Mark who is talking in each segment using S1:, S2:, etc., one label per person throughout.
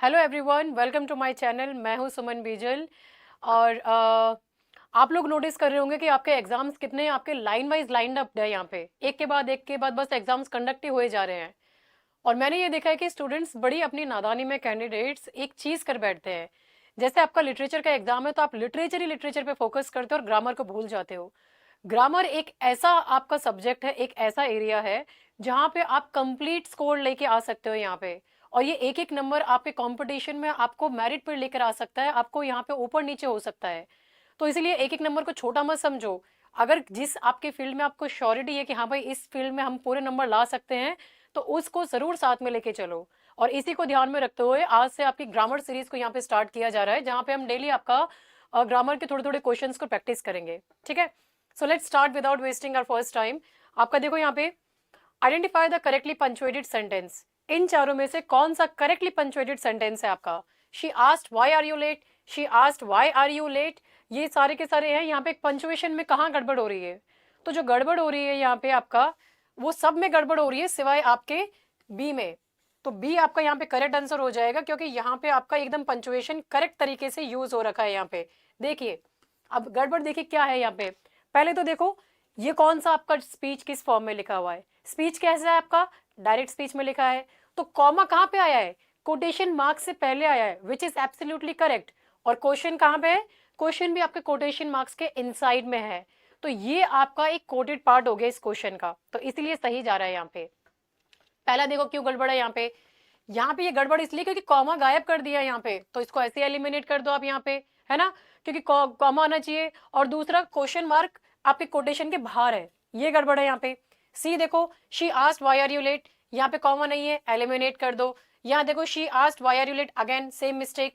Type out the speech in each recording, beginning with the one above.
S1: Hello everyone, welcome to my channel. मैं हूं सुमन बीजल। और आप लोग नोटिस कर रहे होंगे कि आपके एग्जाम्स कितने आपके लाइन वाइज लाइंड अप है। यहाँ पे एक के बाद बस एग्जाम्स कंडक्ट ही हुए जा रहे हैं। और मैंने ये देखा है कि स्टूडेंट्स बड़ी अपनी नादानी में कैंडिडेट्स एक चीज कर बैठते हैं। जैसे आपका लिटरेचर का एग्जाम है तो आप लिटरेचर पे फोकस करते हो और ग्रामर को भूल जाते हो। ग्रामर एक ऐसा आपका सब्जेक्ट है, एक ऐसा एरिया है जहाँ पे आप कंप्लीट स्कोर लेके आ सकते हो यहाँ पे। और ये एक एक नंबर आपके कंपटीशन में आपको मेरिट पर लेकर आ सकता है, आपको यहाँ पे ऊपर नीचे हो सकता है। तो इसलिए एक एक नंबर को छोटा मत समझो। अगर जिस आपके फील्ड में आपको श्योरिटी है कि हाँ भाई इस फील्ड में हम पूरे नंबर ला सकते हैं, तो उसको जरूर साथ में लेके चलो। और इसी को ध्यान में रखते हुए आज से आपकी ग्रामर सीरीज को यहाँ पे स्टार्ट किया जा रहा है, जहाँ पे हम डेली आपका ग्रामर के थोड़े थोड़े क्वेश्चंस को प्रैक्टिस करेंगे। ठीक है, so let's start without wasting our first time. आपका देखो यहाँ पे, identify the correctly punctuated sentence. इन चारों में से कौन सा करेक्टली पंचुएटेड सेंटेंस है आपका? She asked why are you late, she asked why are you late. ये सारे के सारे हैं। यहाँ पे पंचुएशन में कहाँ गड़बड़ हो रही है? तो जो गड़बड़ हो रही है यहाँ पे आपका, वो सब में गड़बड़ हो रही है सिवाय आपके बी में। तो बी आपका यहाँ पे करेक्ट आंसर हो जाएगा, क्योंकि यहाँ पे आपका एकदम पंचुएशन करेक्ट तरीके से यूज हो रखा है। यहाँ पे देखिए, अब गड़बड़ देखिए क्या है यहाँ पे। पहले तो देखो, ये कौन सा आपका स्पीच किस फॉर्म में लिखा हुआ है? स्पीच कैसा है आपका? डायरेक्ट स्पीच में लिखा है। तो कॉमा कहाँ पे आया है? कोटेशन मार्क से पहले आया है, विच इज एब्सोल्युटली करेक्ट। और क्वेश्चन कहाँ पे है? क्वेश्चन भी आपके कोटेशन मार्क्स के इनसाइड में है। तो ये आपका एक कोटेड पार्ट हो गया इस क्वेश्चन का, तो इसलिए सही जा रहा है यहाँ पे। पहला देखो क्यों गड़बड़ है यहाँ पे। यहाँ पे ये गड़बड़ इसलिए क्योंकि कॉमा गायब कर दिया यहाँ पे, तो इसको ऐसे एलिमिनेट कर दो आप यहाँ पे, है ना, क्योंकि कॉमा आना चाहिए। और दूसरा क्वेश्चन मार्क आपके कोटेशन के बाहर है, ये गड़बड़ है यहाँ पे। सी देखो, she asked why are you late, यहाँ पे कॉमा नहीं है, एलिमिनेट कर दो। यहाँ देखो, she asked why are you late, again same mistake.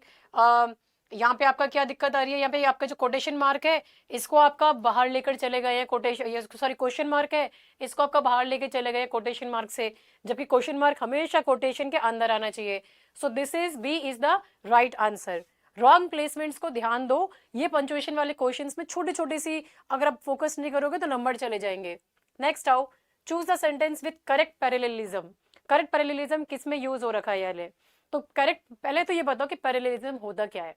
S1: यहाँ पे आपका क्या दिक्कत आ रही है? यहाँ पे आपका जो कोटेशन मार्क है, इसको आपका बाहर लेकर चले गए हैं। कोटेशन, सॉरी, क्वेश्चन मार्क है, इसको आपका बाहर लेके चले गए कोटेशन मार्क से, जबकि क्वेश्चन मार्क हमेशा कोटेशन के अंदर आना चाहिए। So this is B is the right answer. Wrong placements को ध्यान दो। ये पंचुएशन वाले क्वेश्चंस में छोटी छोटी सी अगर आप फोकस नहीं करोगे तो नंबर चले जाएंगे। नेक्स्ट आओ, choose the sentence with correct parallelism. Correct parallelism किस में यूज हो रखा है यार? तो करेक्ट, पहले तो ये बताओ कि पैरेललिज्म होता क्या है।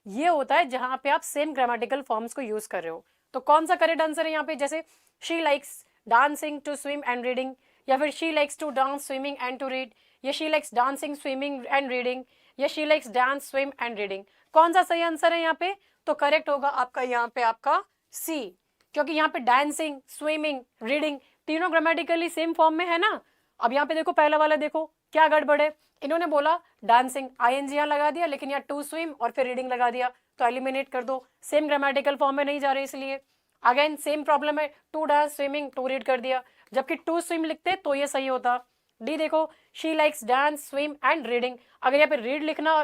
S1: ये होता है जहां पे आप सेम ग्रामेटिकल फॉर्म्स को यूज कर रहे हो। तो कौन सा करेक्ट आंसर है यहाँ पे? जैसे she likes dancing to swim and reading, या फिर she likes to dance swimming and to read, या she likes dancing swimming and reading, या she likes dance swim and reading. कौन सा सही आंसर है यहाँ पे? तो करेक्ट होगा आपका यहाँ पे आपका सी, क्योंकि यहाँ पे डांसिंग, स्विमिंग, रीडिंग तीनों ग्रामेटिकली सेम फॉर्म में है ना। अब यहाँ पे देखो, पहला वाला देखो क्या गड़बड़ है। इन्होंने बोला डांसिंग, आईएनजी यहाँ लगा दिया, लेकिन यहाँ टू स्विम और फिर रीडिंग लगा दिया, तो एलिमिनेट कर दो। सेम ग्रामेटिकल फॉर्म में नहीं जा रहे इसलिए। अगेन सेम प्रॉब्लम है, to dance swimming to read कर दिया, जबकि टू स्विम लिखते तो ये सही होता। डी देखो, she likes dance swim and reading, अगर यहाँ पे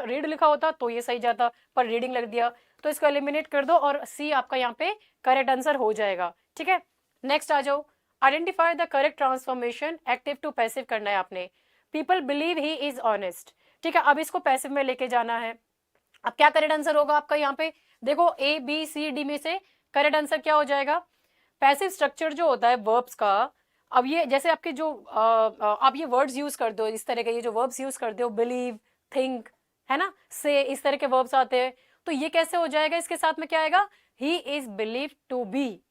S1: रीड लिखा होता तो ये सही जाता, पर रीडिंग लग दिया, तो इसको एलिमिनेट कर दो और सी आपका यहाँ पे करेक्ट आंसर हो जाएगा। ठीक है, नेक्स्ट आ जाओ, identify the correct transformation. Active to passive करना है आपने। People believe he is honest, ठीक है, अब इसको पैसिव में लेके जाना है। अब क्या करेक्ट आंसर होगा आपका यहाँ पे? देखो, ए बी सी डी में से करेक्ट आंसर क्या हो जाएगा? पैसिव स्ट्रक्चर जो होता है वर्ब्स का, अब ये जैसे आपके जो आप ये वर्ड्स यूज करते हो, इस तरह के ये जो वर्ब्स यूज करते हो, बिलीव, थिंक, है ना, से, इस तरह के वर्ब्स आते हैं, तो ये कैसे हो जाएगा? इसके साथ में क्या आएगा? He is believe to be,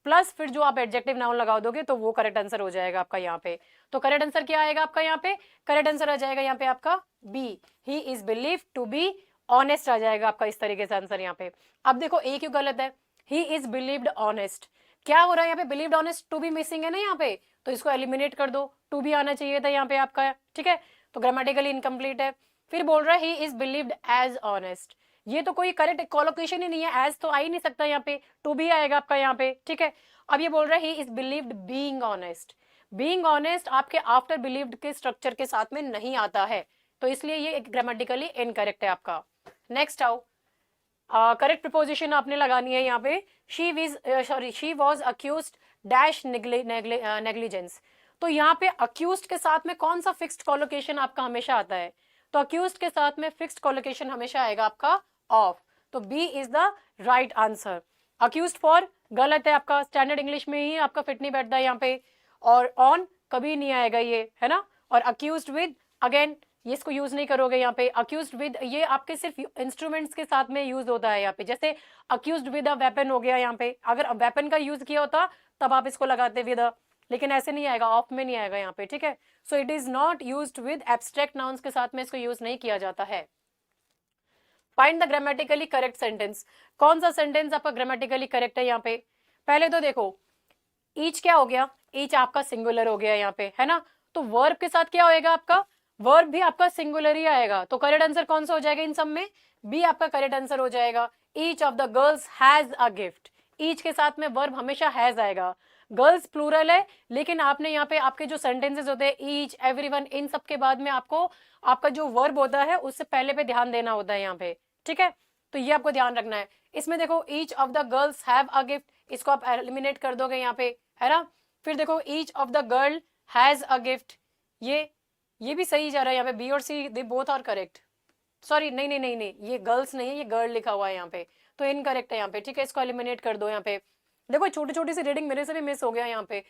S1: plus फिर जो आप एडजेक्टिव नाउन लगा दोगे तो वो करेक्ट आंसर हो जाएगा आपका यहाँ पे। तो करेक्ट आंसर क्या आएगा आपका यहाँ पे? करेक्ट आंसर आ जाएगा यहाँ पे आपका B, he is believe to be honest आ जाएगा आपका इस तरीके से आंसर यहाँ पे। अब देखो ए क्यों गलत है? ही इज बिलीव्ड ऑनेस्ट, क्या हो रहा है यहाँ पे? Believed honest, to be missing है ना यहाँ पे, तो इसको एलिमिनेट कर दो, टू बी आना चाहिए था यहाँ पे आपका। ठीक है, तो ग्रामेटिकली इनकम्प्लीट है। फिर बोल रहा है he is believed as honest, ये तो कोई करेक्ट कोलोकेशन ही नहीं है, एज तो आ ही नहीं सकता यहाँ पे, टू बी आएगा आपका यहाँ पे। ठीक है, अब ये बोल रहा है he is believed being honest. Being honest आपके आफ्टर बिलीव्ड के स्ट्रक्चर के साथ में नहीं आता है, तो इसलिए ये ग्रामेटिकली इनकरेक्ट है आपका। नेक्स्ट आओ, करेक्ट प्रिपोजिशन आपने लगानी है यहाँ पे। She was accused dash negligence, तो यहाँ पे अक्यूज्ड के साथ में कौन सा फिक्स्ड कोलोकेशन आपका हमेशा आता है? तो अक्यूज्ड के साथ में फिक्स्ड कोलोकेशन हमेशा आएगा आपका ऑफ, तो B is the right answer. Accused for गलत है आपका, स्टैंडर्ड इंग्लिश में ही आपका फिट नहीं बैठता है यहाँ पे, और ऑन कभी नहीं आएगा ये, है ना। और अक्यूज्ड विद, अगेन ये इसको यूज नहीं करोगे यहाँ पे। अक्यूज्ड विद, ये आपके सिर्फ इंस्ट्रूमेंट्स के साथ में यूज होता है यहाँ पे, जैसे अक्यूज्ड विद अ वेपन हो गया यहाँ पे, अगर वेपन का यूज किया होता तब आप इसको लगाते विद अ, लेकिन ऐसे नहीं आएगा, ऑफ में नहीं आएगा यहाँ पे, ठीक है। So it is not used with abstract nouns के साथ में इसको यूज नहीं किया जाता है। Find the grammatically correct sentence, कौन सा सेंटेंस आपका ग्रामेटिकली करेक्ट है यहाँ पे। पहले तो देखो ईच क्या हो गया, ईच आपका सिंगुलर हो गया यहाँ पे, है ना। तो वर्ब के साथ क्या होएगा आपका, वर्ब भी आपका सिंगुलर ही आएगा, तो करेक्ट आंसर कौन सा हो जाएगा इन सब में, बी आपका करेक्ट आंसर हो जाएगा। Each of the girls has a gift, each के साथ में वर्ब हमेशा हैज आएगा। गर्ल्स प्लूरल है, लेकिन आपने यहाँ पे आपके जो सेंटेंसेस होते हैं ईच, एवरीवन, इन सब के बाद में आपको आपका जो वर्ब होता है उससे पहले पे ध्यान देना होता है यहाँ पे, ठीक है। तो ये आपको ध्यान रखना है। इसमें देखो each of the girls have a gift, इसको आप एलिमिनेट कर दोगे यहाँ पे, है ना। फिर देखो each of the girl has a gift, ये भी सही जा रहा है यहाँ पे, बी और C they both are correct. Sorry नहीं नहीं नहीं नहीं, ये गर्ल्स नहीं है, ये गर्ल लिखा हुआ है यहाँ पे, तो इनकरेक्ट है यहाँ पे, ठीक है। इसको एलिमिनेट कर दो यहाँ पे। देखो छोटी छोटी सी रीडिंग मेरे से भी मिस हो गया यहाँ पे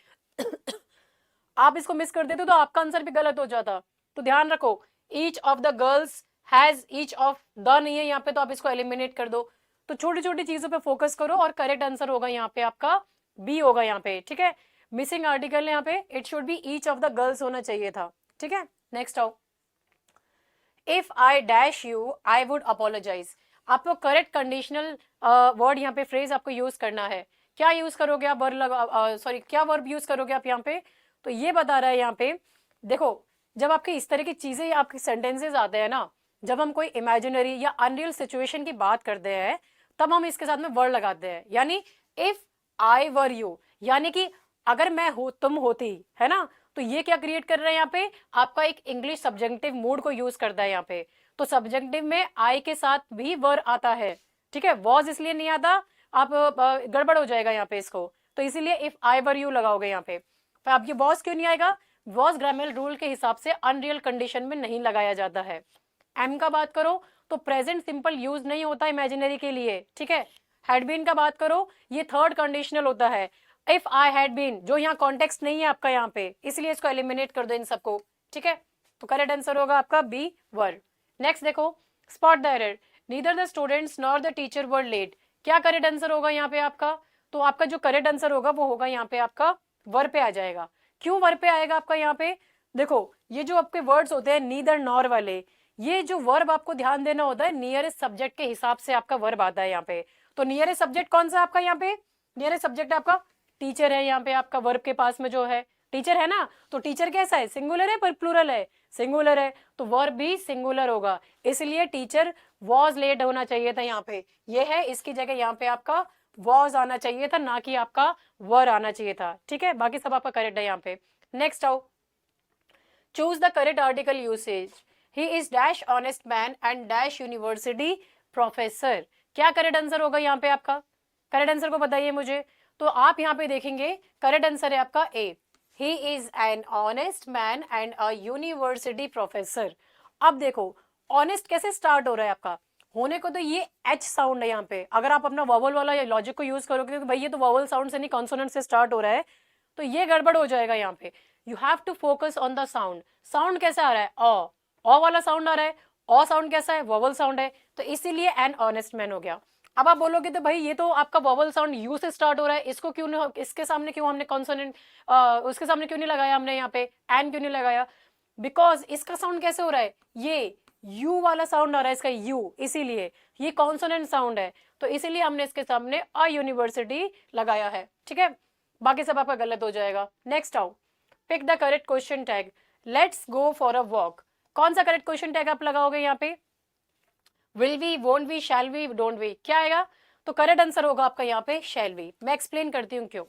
S1: आप इसको मिस कर देते तो आपका आंसर भी गलत हो जाता, तो ध्यान रखो। Each of the girls has, each of the नहीं है यहाँ पे, तो आप इसको एलिमिनेट कर दो। तो छोटी छोटी चीजों पे फोकस करो और करेक्ट आंसर होगा यहाँ पे आपका बी होगा यहाँ पे, ठीक है। मिसिंग आर्टिकल यहाँ पे, it should be each of the girls होना चाहिए था, ठीक है। नेक्स्ट आओ, if I dash you I would apologise, आपको करेक्ट कंडीशनल वर्ड यहाँ पे फ्रेज आपको यूज करना है। क्या यूज करोगे आप, वर्ब लगा, सॉरी क्या वर्ब यूज करोगे आप यहाँ पे, तो ये बता रहा है यहाँ पे। देखो जब आपके इस तरह की चीजें आपके सेंटेंसेस आते हैं ना, जब हम कोई इमेजिनरी या अनरियल सिचुएशन की बात करते हैं तब हम इसके साथ में वर्ड लगाते हैं, यानी इफ आई वर यू, यानी कि अगर मैं हो तुम होती, है ना। तो ये क्या क्रिएट कर रहे हैं यहाँ पे, आपका एक इंग्लिश सब्जेक्टिव मूड को यूज करता है यहाँ पे। तो सब्जेक्टिव में आई के साथ भी वर आता है, ठीक है। वॉज इसलिए नहीं आता, आप गड़बड़ हो जाएगा यहाँ पे इसको, तो इसीलिए इफ आई वर यू लगाओगे यहाँ पे। पर अब ये वॉज क्यों नहीं आएगा, वॉज ग्रामर रूल के हिसाब से अनरियल कंडीशन में नहीं लगाया जाता है। एम का बात करो तो प्रेजेंट सिंपल यूज नहीं होता इमेजिनरी के लिए, ठीक है। हैड बीन का बात करो ये थर्ड कंडीशनल होता है। इफ आई हैड बीन, जो यहाँ कॉन्टेक्स्ट नहीं है आपका यहाँ पे, इसलिए इसको एलिमिनेट कर दो इन सबको, ठीक है। तो करेक्ट आंसर होगा आपका बी वर। नेक्स्ट देखो, spot the error, neither the students nor the teacher were late, क्या करेक्ट आंसर होगा यहाँ पे आपका, तो आपका जो करेक्ट आंसर होगा वो होगा यहाँ पे आपका वर पे आ जाएगा। क्यों वर पे आएगा आपका यहाँ पे, देखो ये जो आपके वर्ड्स होते हैं नीदर नॉर वाले, ये जो वर्ब आपको ध्यान देना होता है नियरेस्ट सब्जेक्ट के हिसाब से आपका वर्ब आता है यहाँ पे। तो नियरेस्ट सब्जेक्ट कौन सा आपका यहाँ पे, नियरेस्ट सब्जेक्ट आपका टीचर है यहाँ पे, आपका वर्ब के पास में जो है टीचर है ना। तो टीचर कैसा है, सिंगुलर है पर प्लूरल है, सिंगुलर है तो वर्ब भी सिंगुलर होगा, इसलिए टीचर वॉज लेट होना चाहिए था यहाँ पे, ये है इसकी जगह यहाँ पे आपका वॉज आना चाहिए था, ना कि आपका वर आना चाहिए था, ठीक है। बाकी सब आपका करेक्ट है यहाँ पे। नेक्स्ट आओ, choose the correct article usage, he is dash honest man and dash university professor, क्या करेक्ट आंसर होगा यहाँ पे आपका, करेक्ट आंसर को बताइए मुझे। तो आप यहाँ पे देखेंगे करेक्ट आंसर है आपका A, he is an honest man and a university professor. अब देखो ऑनेस्ट कैसे स्टार्ट हो रहा है आपका, होने को तो ये एच साउंड है यहाँ पे, अगर आप अपना वॉवल वाला लॉजिक को यूज करोगे तो भाई ये तो वॉवल साउंड से नहीं कॉन्सोनेंट से स्टार्ट हो रहा है, तो ये गड़बड़ हो जाएगा यहाँ पे। You have to focus on the sound, sound कैसा आ रहा है, ओ वाला साउंड आ रहा है, ओ साउंड कैसा है, वॉवल साउंड है, तो इसीलिए एन ऑनेस्ट मैन हो गया। अब आप बोलोगे तो भाई ये तो आपका वॉवल साउंड यू से स्टार्ट हो रहा है, इसको क्यों नहीं, इसके सामने क्यों हमने कॉन्सोनेंट उसके सामने क्यों नहीं लगाया हमने यहाँ पे एन क्यों नहीं लगाया, बिकॉज इसका साउंड कैसे हो रहा है, ये यू वाला साउंड आ रहा है इसका यू, इसीलिए ये कॉन्सोनेंट साउंड है, तो इसीलिए हमने इसके सामने अ यूनिवर्सिटी लगाया है, ठीक है। बाकी सब आपका गलत हो जाएगा। नेक्स्ट आओ, pick the correct question tag, let's go for a walk, कौन सा करेक्ट क्वेश्चन टैग आप लगाओगे यहाँ पे, will we, won't we, shall we, don't we, क्या आएगा, तो करेक्ट आंसर होगा आपका यहाँ पे शैल वी। मैं एक्सप्लेन करती हूँ क्यों।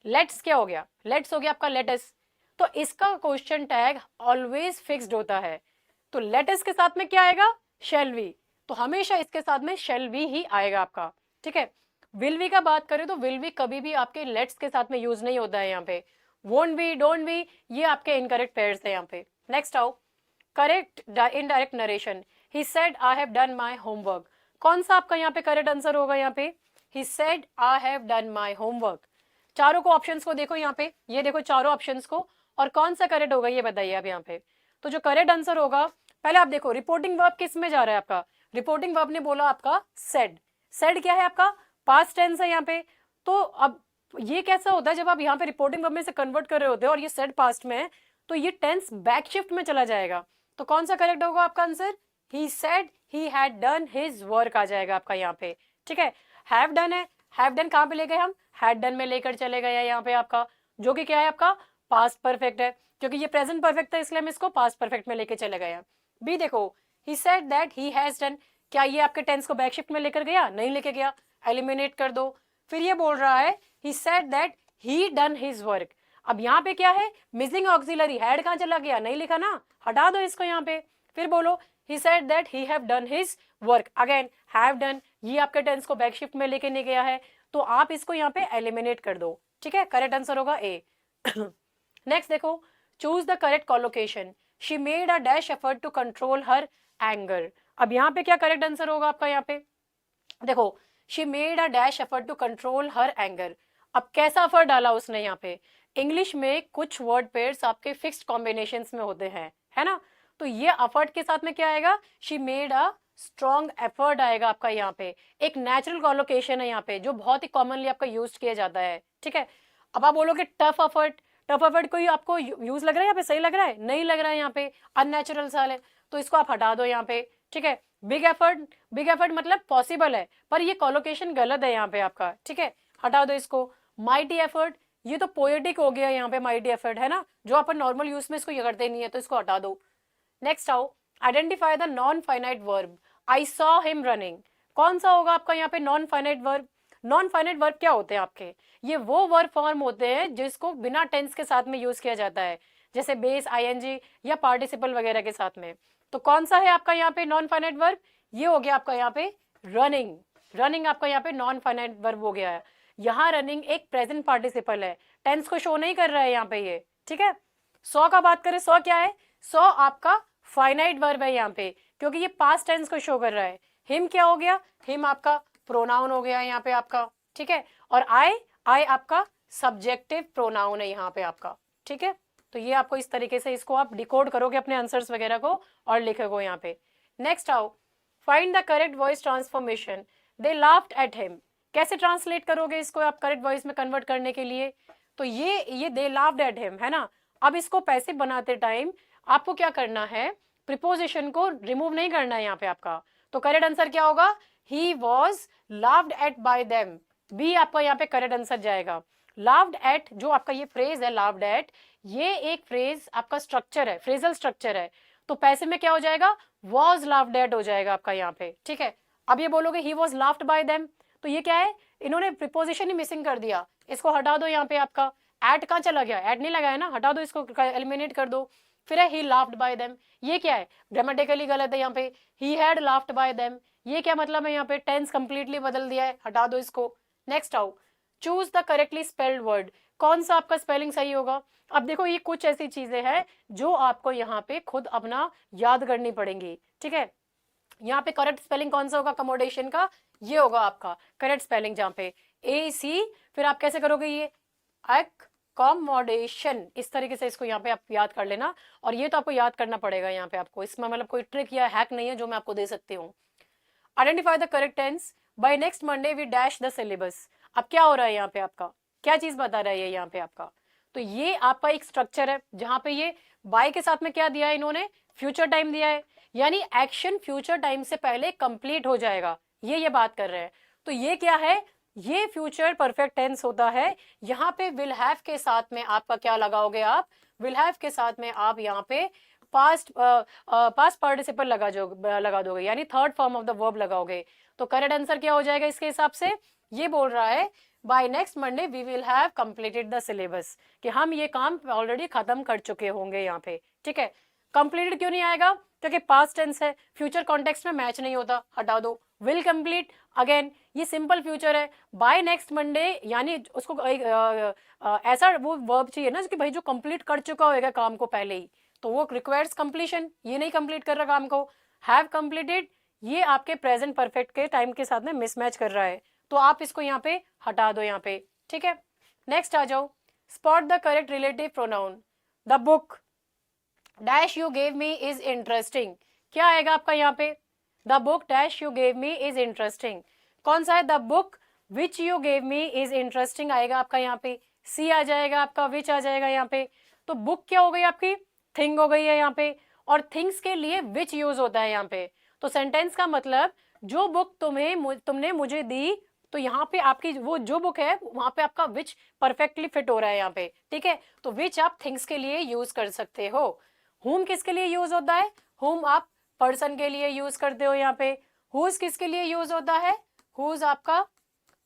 S1: लेट्स क्या हो गया, लेट्स हो गया आपका लेटस, तो इसका क्वेश्चन टैग ऑलवेज फिक्स्ड होता है, तो लेटस के साथ में क्या आएगा, शैल वी, तो हमेशा इसके साथ में शैल वी ही आएगा आपका, ठीक है। विल वी का बात करें तो विल वी कभी भी आपके लेट्स के साथ में यूज नहीं होता है यहाँ पे, वोंट वी, डोंट वी, ये आपके इनकरेक्ट पेयर्स है यहाँ पे। नेक्स्ट आओ, correct indirect narration, he said I have done my homework, कौन सा आपका यहाँ पे करेक्ट आंसर होगा यहाँ पे, he said I have done my homework। चारों को ऑप्शंस को देखो यहाँ पे, ये देखो चारों ऑप्शंस को, और कौन सा करेक्ट होगा ये बताइए आप यहाँ पे। तो जो करेक्ट आंसर होगा पहले आप देखो रिपोर्टिंग वर्ब किस में जा रहा है आपका, रिपोर्टिंग वर्ब ने बोला आपका सेड, सेड क्या है आपका पास्ट टेंस है यहाँ पे। तो अब ये कैसा होता है जब आप यहाँ पे रिपोर्टिंग वर्ब में से कन्वर्ट कर रहे होते हो और ये सेड पास्ट में है, तो ये टेंस बैक शिफ्ट में चला जाएगा। तो कौन सा करेक्ट होगा आपका answer, he said he had done his work आ जाएगा आपका यहाँ पे, ठीक है। हैव डन है, हैव डन कहाँ पे ले गए हम, हैड डन में लेकर चले गए यहाँ पे आपका, जो कि क्या है आपका पास्ट परफेक्ट है, क्योंकि ये प्रेजेंट परफेक्ट था इसलिए हम इसको पास्ट परफेक्ट में लेके चले गए हैं। बी देखो, he said that he has done, क्या ये आपके टेंस को बैक शिफ्ट में लेकर गया, नहीं लेके गया, एलिमिनेट कर दो। फिर ये बोल रहा है he said that he done his work, अब यहाँ पे क्या है मिसिंग ऑक्सिलरी, हैड कहाँ चला गया, नहीं लिखा ना, हटा दो इसको यहाँ पे। फिर बोलो he said that he have done his work, again have done, ये आपके टेंस को बैक शिफ्ट में लेके नहीं गया है, तो आप इसको यहाँ पे एलिमिनेट कर दो, ठीक है। करेक्ट आंसर होगा ए। नेक्स्ट देखो, choose the correct collocation, she made a dash effort to control her anger, अब यहाँ पे क्या करेक्ट आंसर होगा आपका, यहाँ पे देखो she made a dash effort to control her anger, अब कैसा एफर्ट डाला उसने यहाँ पे, इंग्लिश में कुछ वर्ड पेयर्स आपके फिक्स्ड कॉम्बिनेशंस में होते हैं, है ना, तो ये एफर्ट के साथ में क्या आएगा, she made a strong effort आएगा आपका यहाँ पे, एक नेचुरल कॉलोकेशन है यहाँ पे जो बहुत ही कॉमनली आपका यूज किया जाता है, ठीक है। अब आप बोलोगे टफ एफर्ट, टफ एफर्ट कोई आपको यूज लग रहा है यहाँ पे, सही लग रहा है, नहीं लग रहा है यहाँ पे, अननेचुरल सा है, तो इसको आप हटा दो यहाँ पे, ठीक है। बिग एफर्ट, बिग एफर्ट मतलब पॉसिबल है पर ये कॉलोकेशन गलत है यहाँ पे आपका, ठीक है, हटा दो इसको। माइटी एफर्ट, ये तो पोएटिक हो गया यहाँ पे, माइटी एफर्ट है ना, जो अपन नॉर्मल यूज में इसको ये करते नहीं है, तो इसको हटा दो। नेक्स्ट आओ, identify the non finite verb, I saw him running, कौन सा होगा आपका यहाँ पे non finite verb. Non finite verb क्या होते हैं आपके, ये वो वर्ब फॉर्म होते हैं जिसको बिना टेंस के साथ में यूज किया जाता है, जैसे बेस, आईएनजी या पार्टिसिपल वगैरह के साथ में। तो कौन सा है आपका यहाँ पे नॉन फाइनाइट वर्ब, ये हो गया आपका यहाँ पे रनिंग, रनिंग आपका यहाँ पे नॉन फाइनाइट वर्ब हो गया है। यहाँ रनिंग एक प्रेजेंट पार्टिसिपल है, टेंस को शो नहीं कर रहा है यहाँ पे ये, ठीक है। सॉ का बात करें, सॉ क्या है, सॉ आपका फाइनाइट वर्ब है यहाँ पे, क्योंकि ये पास्ट टेंस को शो कर रहा है। हिम क्या हो गया, हिम आपका प्रोनाउन हो गया यहाँ पे आपका, ठीक है। और आई, आई आपका सब्जेक्टिव प्रोनाउन है यहाँ पे आपका, ठीक है। तो ये आपको इस तरीके से इसको आप डिकोड करोगे अपने आंसर्स वगैरह को और लिखोगे यहाँ पे। नेक्स्ट आओ, find the correct voice transformation, they laughed at him, कैसे ट्रांसलेट करोगे इसको आप करेक्ट वॉइस में कन्वर्ट करने के लिए, तो ये दे लाफ्ड एट हिम है ना। अब इसको पैसिव बनाते टाइम आपको क्या करना है, प्रीपोजिशन को रिमूव नहीं करना है यहाँ पे आपका, तो करेक्ट आंसर क्या होगा, he was laughed at by them, B आपका यहाँ पे करेक्ट आंसर जाएगा। लाफ्ड एट जो आपका ये फ्रेज है लाफ्ड एट, ये एक फ्रेज आपका स्ट्रक्चर है, फ्रेजल स्ट्रक्चर है, तो पैसिव में क्या हो जाएगा, वॉज लाफ्ड एट हो जाएगा आपका यहाँ पे, ठीक है। अब ये बोलोगे ही वॉज लाफ्ड बाय देम, तो ये क्या है, इन्होंने प्रीपोजिशन ही मिसिंग कर दिया, इसको हटा दो यहाँ पे आपका, एट कहाँ चला गया, एट नहीं लगाया ना, हटा दो इसको, एलिमिनेट कर दो। फिर है ही लाफ्ड बाय देम, ये क्या है, ग्रामेटिकली गलत है यहाँ पे, he had laughed bye them, ये क्या मतलब है यहाँ पे, टेंस कंप्लीटली बदल दिया है, हटा दो इसको। नेक्स्ट आओ, choose the correctly spelled word, कौन सा आपका स्पेलिंग सही होगा। अब देखो ये कुछ ऐसी चीजें हैं जो आपको यहाँ पे खुद अपना याद करनी पड़ेंगी, ठीक है। यहाँ पे करेक्ट स्पेलिंग कौन सा होगा अकोमोडेशन का, ये होगा आपका करेक्ट स्पेलिंग, जहाँ पे ए सी, फिर आप कैसे करोगे ये अकोमोडेशन, इस तरीके से इसको यहाँ पे आप याद कर लेना, और ये तो आपको याद करना पड़ेगा यहाँ पे आपको, इसमें मतलब कोई ट्रिक या हैक नहीं है जो मैं आपको दे सकती हूँ। Identify the correct tense, by next Monday we dash the syllabus, अब क्या हो रहा है यहाँ पे आपका, क्या चीज बता रहा है यहाँ पे आपका, तो ये आपका एक स्ट्रक्चर है जहां पे ये बाय के साथ में क्या दिया है इन्होंने, फ्यूचर टाइम दिया है, यानी एक्शन फ्यूचर टाइम से पहले कंप्लीट हो जाएगा, ये बात कर रहे हैं। तो ये क्या है, ये फ्यूचर परफेक्ट टेंस होता है, यहाँ पे विल हैव के साथ में आपका क्या लगाओगे, आप विल हैव के साथ में आप यहाँ पे पास्ट पार्टिसिपल लगा दोगे, यानी third form of the verb लगाओगे, तो करेक्ट आंसर क्या हो जाएगा इसके हिसाब से, ये बोल रहा है by next Monday we will have completed the syllabus, कि हम ये काम ऑलरेडी खत्म कर चुके होंगे यहाँ पे, ठीक है। कंप्लीटेड क्यों नहीं आएगा, क्योंकि पास्ट टेंस है, फ्यूचर कॉन्टेक्स्ट में मैच नहीं होता, हटा दो। विल कंप्लीट, अगेन ये सिंपल फ्यूचर है, बाय नेक्स्ट मंडे यानी उसको ऐसा वो वर्ब चाहिए ना कि भाई जो कंप्लीट कर चुका होगा काम को पहले ही, तो वो रिक्वायर्स कंप्लीशन, ये नहीं कंप्लीट कर रहा काम को। हैव कंप्लीटेड, ये आपके प्रेजेंट परफेक्ट के टाइम के साथ में मिसमैच कर रहा है, तो आप इसको यहाँ पे हटा दो यहाँ पे, ठीक है। नेक्स्ट आ जाओ, spot the correct relative pronoun, the book dash you gave me is interesting, क्या आएगा आपका यहाँ पे? The book dash you gave me is interesting. कौन सा है? The book which you gave me is interesting आएगा आपका यहाँ पे, सी आ जाएगा आपका, विच आ जाएगा यहाँ पे। तो बुक क्या हो गई आपकी? थिंग हो गई है यहाँ पे, और थिंग्स के लिए विच यूज होता है यहाँ पे। तो सेंटेंस का मतलब जो बुक तुमने मुझे दी, तो यहाँ पे आपकी वो जो बुक है वहां पे आपका विच परफेक्टली फिट हो रहा है यहाँ पे, ठीक है। तो विच आप थिंग्स के लिए यूज कर सकते हो। हुम किसके लिए यूज होता है? हुम आप पर्सन के लिए यूज करते हो यहाँ पे। हुज किसके लिए यूज होता है? हुज आपका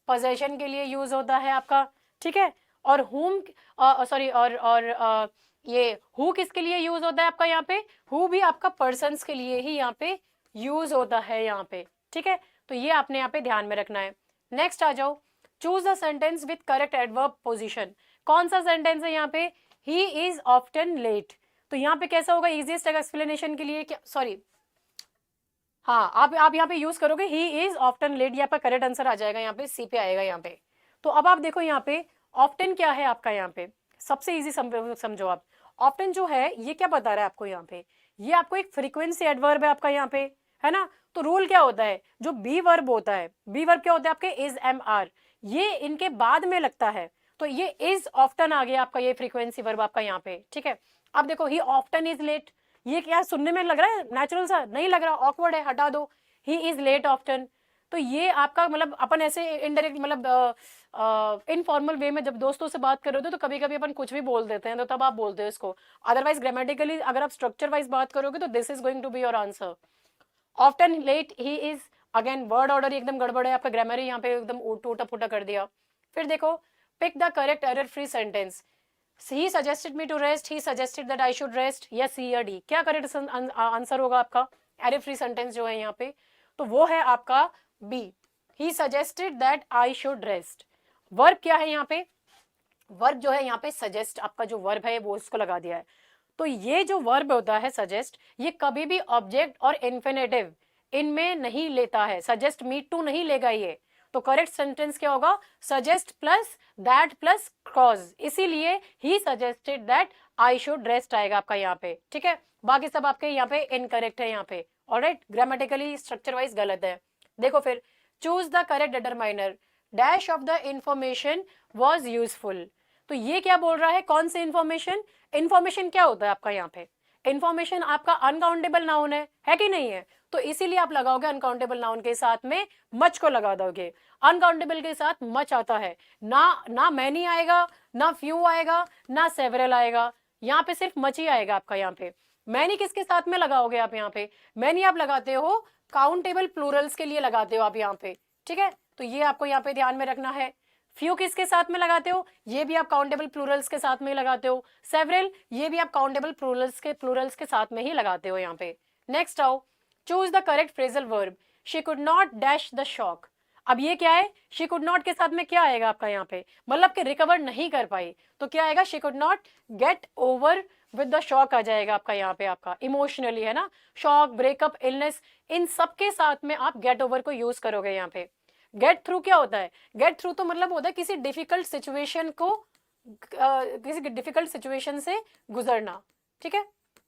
S1: पोजेशन के लिए यूज होता है आपका, ठीक है। और हुम सॉरी और ये हु किसके लिए यूज होता है आपका यहाँ पे? हु भी आपका पर्सन्स के लिए ही यहाँ पे यूज होता है यहाँ पे, ठीक है। तो ये आपने यहाँ पे ध्यान में रखना है। नेक्स्ट आ जाओ, choose the sentence with correct adverb position. कौन सा सेंटेंस है यहाँ पे? He is often late. तो यहाँ पे कैसा होगा? इजिएस्ट एक्सप्लेनेशन के लिए क्या, सॉरी हाँ, आप यहाँ पे यूज करोगे ही इज ऑफ्टन लेट, ये आपका करेक्ट आंसर आ जाएगा, यहाँ पे सी पे आएगा यहाँ पे। तो अब आप देखो यहाँ पे ऑफ्टन क्या है आपका, यहाँ पे सबसे इजी समझो आप। ऑफ्टन जो है ये क्या बता रहा है आपको यहाँ पे? ये आपको एक फ्रीक्वेंसी एडवर्ब है आपका यहाँ पे, है ना। तो रूल क्या होता है? जो बी वर्ब होता है, बी वर्ब क्या होता है आपके? इज एम आर, ये इनके बाद में लगता है। तो ये इज ऑफ्टन आ गया आपका, ये फ्रीक्वेंसी वर्ब आपका यहाँ पे, ठीक है। अब देखो ही ऑफ्टन इज लेट, ये क्या सुनने में लग रहा है नेचुरल सा? नहीं लग रहा, ऑकवर्ड है, हटा दो। He is late often. तो ये आपका मतलब अपन ऐसे इनडायरेक्ट मतलब इनफॉर्मल वे में जब दोस्तों से बात कर रहे हो तो कभी कभी अपन कुछ भी बोल देते हैं, तो तब आप बोलते हो इसको। अदरवाइज ग्रामेटिकली अगर आप स्ट्रक्चर वाइज बात करोगे तो this is going to be your answer. Often late, he is, again word order एकदम गड़बड़ है आपका, ग्रामर यहाँ पे एकदम टूटा फूटा कर दिया। फिर देखो pick the correct error free sentence. he suggested me to rest, he suggested that I should rest, या C या D, क्या करेक्ट आंसर होगा आपका एरर फ्री सेंटेंस जो है यहाँ पे? तो वो है आपका B, he suggested that I should rest। Verb क्या है यहाँ पे? वर्ब जो है यहाँ पे सजेस्ट, आपका जो वर्ब है वो उसको लगा दिया है। तो ये जो वर्ब होता है सजेस्ट, ये कभी भी ऑब्जेक्ट और इन्फिनेटिव इनमें नहीं लेता है, सजेस्ट मी टू नहीं लेगा ये। तो करेक्ट सेंटेंस क्या होगा? Suggest plus that plus cause, इसीलिए he suggested that I should rest आएगा आपका यहाँ पे, ठीक है। बाकी सब आपके यहाँ पे इनकरेक्ट है यहाँ पे, ऑलराइट, ग्रामेटिकली स्ट्रक्चर वाइज गलत है। देखो फिर, choose the correct determiner, dash of the information was useful. तो ये क्या बोल रहा है? कौन सी इंफॉर्मेशन? इंफॉर्मेशन क्या होता है आपका यहाँ पे? इंफॉर्मेशन आपका अनकाउंटेबल नाउन है कि नहीं है? तो इसीलिए आप लगाओगे अनकाउंटेबल नाउन के साथ में मच को लगा दोगे। अनकाउंटेबल के साथ मच आता है ना मैनी आएगा, ना फ्यू आएगा, ना सेवरल आएगा, यहाँ पे सिर्फ मच ही आएगा आपका यहाँ पे। मैनी किसके साथ में लगाओगे आप यहाँ पे? मैनी आप लगाते हो काउंटेबल प्लूरल्स के लिए लगाते हो आप यहाँ पे, ठीक है। तो ये आपको यहाँ पे ध्यान में रखना है। फ्यू किसके साथ में लगाते हो? ये भी आप काउंटेबल प्लूरल्स के साथ में ही लगाते हो। सेवरल, ये भी आप काउंटेबल प्लूरल्स के साथ में ही लगाते हो यहाँ पे। नेक्स्ट आओ, choose the correct phrasal verb, she could not dash the shock. अब ये क्या है? शी कुड नॉट के साथ में क्या आएगा आपका यहाँ पे? मतलब कि रिकवर नहीं कर पाई, तो क्या आएगा? She could not get over with the shock आ जाएगा आपका यहाँ पे, आपका इमोशनली, है ना। शॉक, ब्रेकअप, इलनेस, इन सबके साथ में आप गेट ओवर को यूज करोगे यहाँ पे। गेट थ्रू क्या होता है? गेट थ्रू तो मतलब होता है किसी डिफिकल्ट सिचुएशन को किसी डिफिकल्ट सिचुएशन से गुजरना, ठीक है।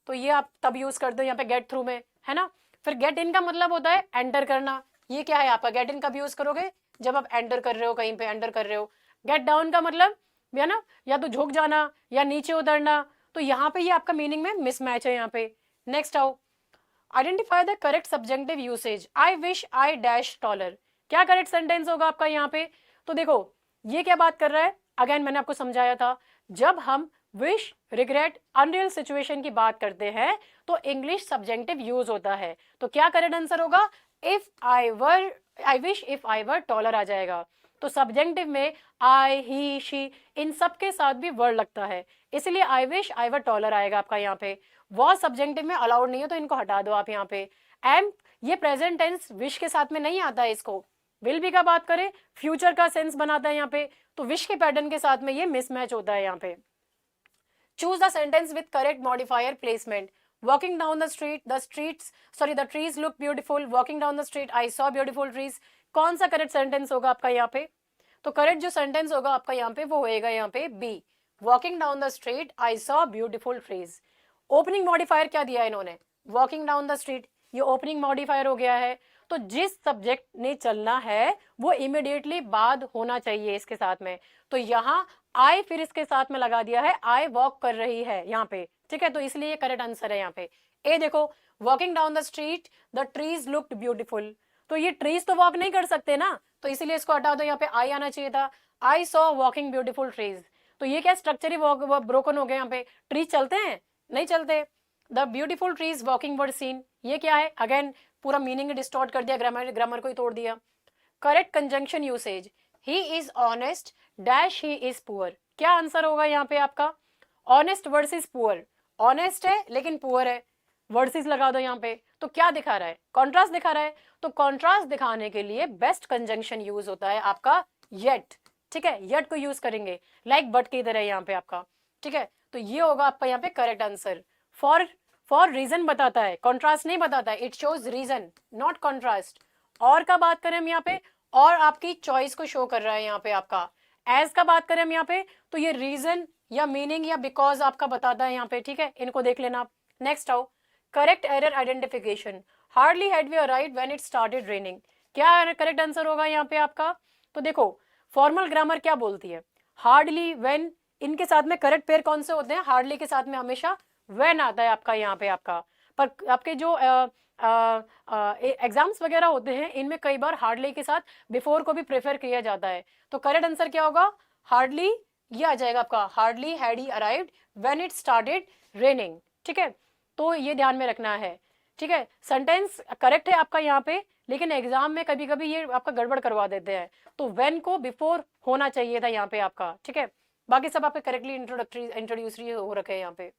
S1: तो ये आप तब यूज करते हो यहाँ पे गेट थ्रू में, है ना। फिर गेट इन का मतलब होता है एंटर करना। ये क्या है आपका? गेट इन कब यूज करोगे? जब आप एंटर कर रहे हो, कहीं पे एंटर कर रहे हो। गेट डाउन का मतलब है ना, या तो झुक जाना या नीचे उतरना। तो यहाँ पे ये आपका मीनिंग में मिसमैच है यहाँ पे। नेक्स्ट आओ, identify the correct subjective usage, I wish I dash taller. क्या करेक्ट सेंटेंस होगा आपका यहाँ पे? तो देखो ये क्या बात कर रहा है, अगेन मैंने आपको समझाया था, जब हम विश, रिग्रेट, अनरियल सिचुएशन की बात करते हैं तो इंग्लिश सब्जेक्टिव यूज होता है। तो क्या करेक्ट आंसर होगा? If I wish if I were taller आ जाएगा। तो सब्जेक्टिव में आई, ही, शी, इन सब के साथ भी वर्ड लगता है, इसलिए I wish I were taller आएगा आपका यहाँ पे। वॉज सब्जेक्टिव में अलाउड नहीं है, तो इनको हटा दो आप यहाँ पे। एम, ये प्रेजेंट टेंस विश के साथ में नहीं आता है, इसको विल बी का बात करें फ्यूचर का सेंस बनाता है यहाँ पे, तो विश के पैटर्न के साथ में ये मिसमैच होता है यहाँ पे। Choose the sentence with correct modifier placement, walking down the street, the trees look beautiful, walking down the street I saw beautiful trees। कौन सा करेक्ट सेंटेंस होगा आपका यहाँ पे? तो करेक्ट जो सेंटेंस होगा आपका यहाँ पे वो होएगा यहाँ पे B, walking down the street I saw beautiful trees। Opening modifier क्या दिया इन्होंने? walking down the street, ये ओपनिंग मॉडिफायर हो गया है। तो जिस सब्जेक्ट ने चलना है वो इमिडिएटली बाद होना चाहिए इसके साथ में। तो यहाँ आई फिर इसके साथ में लगा दिया है, आई वॉक कर रही है यहाँ पे, ठीक है। तो इसलिए ये करेक्ट आंसर है यहाँ पे। ए देखो, walking down the street the trees looked beautiful. तो ये ट्रीज तो वॉक नहीं कर सकते ना, तो इसीलिए इसको हटा दो, यहाँ पे आई आना चाहिए था। I saw walking beautiful trees. तो ये क्या स्ट्रक्चर ही ब्रोकन हो गया यहाँ पे। ट्रीज चलते हैं? नहीं चलते। The beautiful trees walking word seen, ये क्या है? अगेन पूरा मीनिंग डिस्टॉर्ट कर दिया, ग्रामर को ही तोड़ दिया। Correct conjunction usage, he is honest dash he is poor. क्या आंसर होगा यहाँ पे आपका? Honest versus poor. ऑनेस्ट है लेकिन पुअर है, वर्सेस लगा दो यहाँ पे। तो क्या दिखा रहा है? कॉन्ट्रास्ट दिखा रहा है। तो कॉन्ट्रास्ट दिखाने के लिए बेस्ट कंजंक्शन यूज होता है आपका येट, ठीक है। येट को यूज करेंगे लाइक बट की तरह यहाँ पे आपका, ठीक है। तो ये होगा आपका यहाँ पे करेक्ट आंसर। फॉर रीजन बताता है, कॉन्ट्रास्ट नहीं बताता है। It shows reason not contrast. और का बात करें हम यहाँ पे, और आपकी चॉइस को शो कर रहा है यहाँ पे आपका। एज का बात करें हम यहाँ पे, तो ये रीजन या मीनिंग या बिकॉज आपका बताता है यहाँ पे, ठीक है। इनको देख लेना आप। नेक्स्ट आओ, correct error identification, hardly had we arrived when it started raining. क्या करेक्ट आंसर होगा यहाँ पे आपका? तो देखो, फॉर्मल ग्रामर क्या बोलती है? हार्डली, व्हेन, इनके साथ में करेक्ट पेयर कौन से होते हैं? हार्डली के साथ में हमेशा व्हेन आता है आपका यहाँ पे आपका। पर आपके जो एग्जाम्स वगैरह होते हैं इनमें कई बार हार्डली के साथ बिफोर को भी प्रेफर किया जाता है। तो करेक्ट आंसर क्या होगा? हार्डली, ये आ जाएगा आपका। Hardly had he arrived when it started raining, ठीक है। तो ये ध्यान में रखना है, ठीक है। सेंटेंस करेक्ट है आपका यहाँ पे, लेकिन एग्जाम में कभी कभी ये आपका गड़बड़ करवा देते हैं। तो व्हेन को बिफोर होना चाहिए था यहाँ पे आपका, ठीक है। बाकी सब आपके करेक्टली इंट्रोड्यूसरी हो रखे हैं यहाँ पे।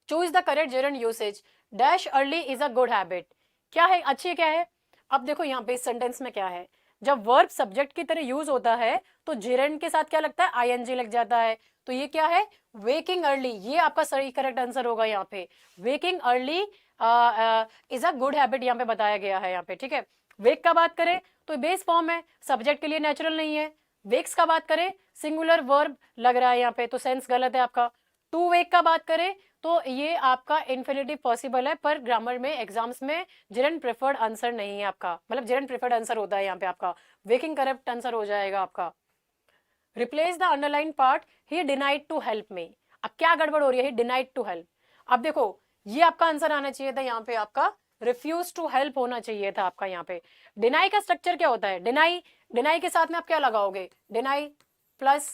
S1: Choose the correct gerund usage, dash early is a good habit. क्या है? अच्छी क्या है? अब देखो यहाँ पे इस सेंटेंस में क्या है, जब वर्ब सब्जेक्ट की तरह यूज होता है तो जेरंड के साथ क्या लगता है? आईएनजी लग जाता है। तो ये क्या है? Waking early. ये आपका सही करेक्ट आंसर होगा यहाँ पे। Waking early is a good habit यहाँ पे बताया गया है यहाँ पे, ठीक है। वेक का बात करें तो बेस फॉर्म है, सब्जेक्ट के लिए नेचुरल नहीं है। वेक्स का बात करें, सिंगुलर वर्ब लग रहा है यहाँ पे, तो सेंस गलत है आपका। टू वेक का बात करें तो ये आपका इन्फिनिटिव पॉसिबल है, पर ग्रामर में एग्जाम्स में जेरंड प्रेफर्ड आंसर नहीं है आपका, मतलब जेरंड प्रेफर्ड आंसर होता है यहाँ पे आपका। वेकिंग करेक्ट आंसर हो जाएगा आपका। Replace the underline part, he denied to help me. अब क्या गड़बड़ हो रही है? He denied to help. अब देखो, ये आपका आंसर आना चाहिए था यहाँ पे आपका रिफ्यूज टू हेल्प होना चाहिए था आपका यहाँ पे। डिनाई का स्ट्रक्चर क्या होता है? डिनाई, डिनाई के साथ में आप क्या लगाओगे? डिनाई प्लस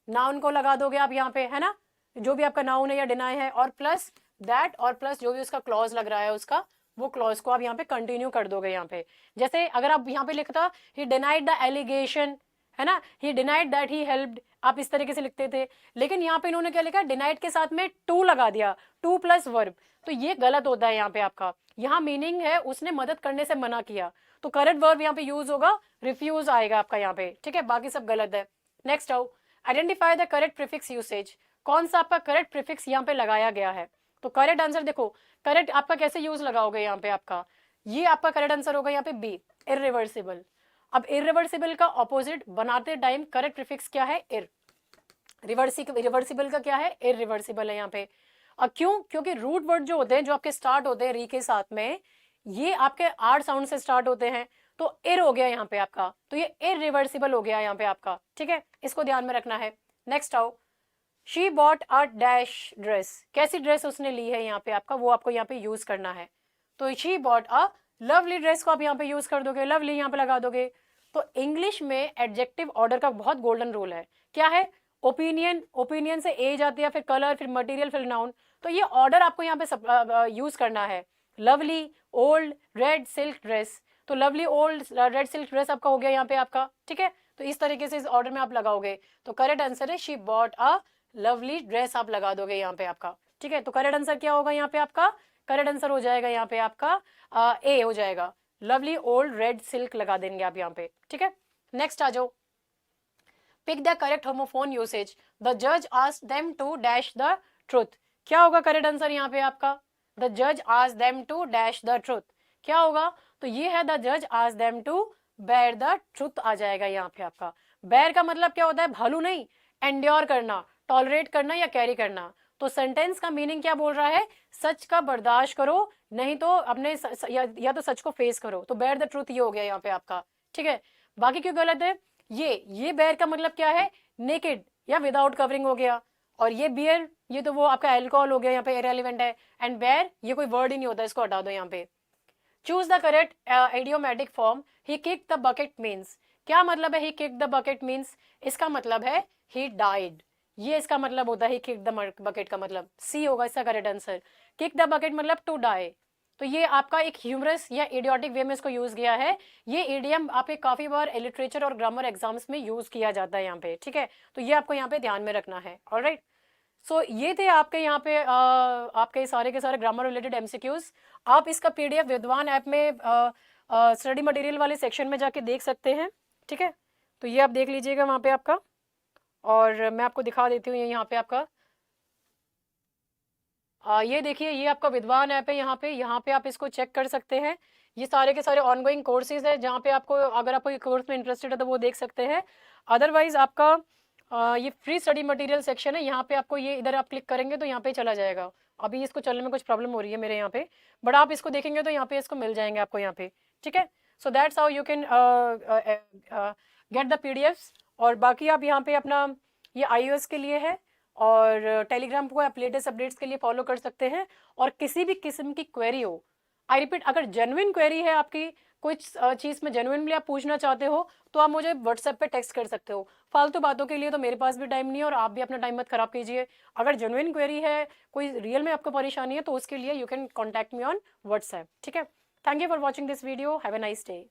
S1: नाउन को लगा दोगे आप यहाँ पे, है ना, जो भी आपका नाउन है या डिनाई है, और प्लस दैट, और प्लस जो भी उसका क्लॉज लग रहा है उसका, वो क्लॉज को आप यहाँ पे कंटिन्यू कर दोगे यहाँ पे। जैसे अगर आप यहाँ पे लिखता ही डिनाइड द एलिगेशन, है ना, ही डिनाइड दैट ही हेल्प्ड, आप इस तरीके से लिखते थे। लेकिन यहाँ पे इन्होंने क्या लिखा? डिनाइड के साथ में टू लगा दिया, टू प्लस वर्ब। तो ये गलत होता है यहाँ पे आपका। यहाँ मीनिंग है उसने मदद करने से मना किया, तो करेक्ट वर्ब यहाँ पे यूज होगा रिफ्यूज आएगा आपका यहाँ पे, ठीक है। बाकी सब गलत है। नेक्स्ट आओ, identify the correct prefix usage. कौन सा आपका करेक्ट प्रीफिक्स यहाँ पे लगाया गया है? तो करेक्ट आंसर देखो, करेक्ट आपका कैसे यूज लगाओगे यहाँ पे आपका, ये आपका करेक्ट आंसर होगा यहाँ पे बी, इरिवर्सिबल। अब इरिवर्सिबल का ऑपोजिट बनाते टाइम करेक्ट प्रीफिक्स क्या है? इर। रिवर्सिबल का क्या है? इरिवर्सिबल है यहाँ पे। और क्यों? क्योंकि रूट वर्ड जो होते हैं, जो आपके स्टार्ट होते हैं री के साथ में, ये आपके आर साउंड से स्टार्ट होते हैं। तो इर हो गया यहाँ पे आपका, तो ये इरिवर्सिबल हो गया यहाँ पे आपका, ठीक है। इसको ध्यान में रखना है। नेक्स्ट आओ, she bought a dash dress. कैसी ड्रेस उसने ली है यहाँ पे आपका, वो आपको यहाँ पे यूज करना है। तो she bought a lovely dress को आप यहाँ पे यूज कर दोगे, लवली यहाँ पे लगा दोगे। तो इंग्लिश में एडजेक्टिव ऑर्डर का बहुत गोल्डन रूल है। क्या है? ओपिनियन, ओपिनियन से ए जाती है, फिर कलर, फिर मटेरियल, फिर नाउन। तो ये ऑर्डर आपको यहाँ पे यूज करना है। Lovely, old, red silk dress. तो lovely, old, red silk dress आपका हो गया यहाँ पे आपका, ठीक है। तो इस तरीके से इस ऑर्डर में आप लगाओगे। तो करेक्ट आंसर है she bought a lovely dress, आप लगा दोगे यहाँ पे आपका, ठीक है। तो करेक्ट आंसर क्या होगा यहाँ पे आपका? करेक्ट आंसर हो जाएगा यहाँ पे आपका ए हो जाएगा। लवली ओल्ड रेड सिल्क लगा देंगे आप यहाँ पे, ठीक है। नेक्स्ट आ जाओ, pick the correct homophone usage, the जज asked them to dash the truth. क्या होगा करेक्ट आंसर यहाँ पे आपका? द जज asked them to dash the truth. क्या होगा? तो ये है द जज asked them to bare the truth आ जाएगा यहाँ पे आपका। बेयर का मतलब क्या होता है? भालू नहीं, एंड्योर करना, टॉलरेट करना या कैरी करना। तो सेंटेंस का मीनिंग क्या बोल रहा है, सच का बर्दाश्त करो, नहीं तो अपने या तो सच को फेस करो। तो बेयर द ट्रूथ ये हो गया यहाँ पे आपका, ठीक है। बाकी क्यों गलत है, ये बेयर का मतलब क्या है, नेकेड या विदाउट कवरिंग हो गया, और ये बियर ये तो वो आपका एल्कोहल हो गया, यहाँ पे इररिलेवेंट है। एंड बेयर ये कोई वर्ड ही नहीं होता, इसको हटा दो यहाँ पे। Choose the correct idiomatic form, he kick the bucket means, क्या मतलब है ही किक द बकेट मीन्स, इसका मतलब है ही डाइड, ये इसका मतलब होता है ही किक द बकेट का मतलब सी होगा इसका correct answer. Kick the bucket मतलब टू डाई। तो ये आपका एक ह्यूमरस या इडियोटिक वे में इसको यूज किया है। ये इडियम आपके काफी बार लिटरेचर और ग्रामर एग्जाम्स में यूज किया जाता है यहाँ पे, ठीक है। तो ये आपको यहाँ पे ध्यान में रखना है, ऑलराइट। सो ये थे आपके यहाँ पे आपके सारे के सारे ग्रामर रिलेटेड एमसीक्यूज। आप इसका पीडीएफ विद्वान ऐप में स्टडी मटेरियल वाले सेक्शन में जाके देख सकते हैं, ठीक है। तो ये आप देख लीजिएगा वहाँ पे आपका, और मैं आपको दिखा देती हूँ यहाँ पे आपका ये देखिए, ये आपका विद्वान ऐप है, यहाँ पे आप इसको चेक कर सकते हैं। ये सारे के सारे ऑनगोइंग कोर्सेज है, जहाँ पे आपको अगर आपको कोर्स में इंटरेस्टेड है तो वो देख सकते हैं। अदरवाइज आपका ये फ्री स्टडी मटेरियल सेक्शन है, यहाँ पे आपको ये इधर आप क्लिक करेंगे तो यहाँ पे चला जाएगा। अभी इसको चलने में कुछ प्रॉब्लम हो रही है मेरे यहाँ पे, बट आप इसको देखेंगे तो यहाँ पे इसको मिल जाएंगे आपको यहाँ पे, ठीक है। So that's how you can get the PDFs. और बाकी आप यहाँ पे अपना ये iOS के लिए है, और टेलीग्राम को आप लेटेस्ट अपडेट्स के लिए फॉलो कर सकते हैं। और किसी भी किस्म की क्वेरी हो, आई रिपीट, अगर जेन्युइन क्वेरी है आपकी, कुछ चीज़ में जेन्युइनली आप पूछना चाहते हो, तो आप मुझे व्हाट्सएप पे टेक्स्ट कर सकते हो। फालतू बातों के लिए तो मेरे पास भी टाइम नहीं है, और आप भी अपना टाइम मत खराब कीजिए। अगर जेन्युइन क्वेरी है, कोई रियल में आपको परेशानी है, तो उसके लिए you can contact me on WhatsApp, ठीक है। Thank you for watching this video, have a nice day.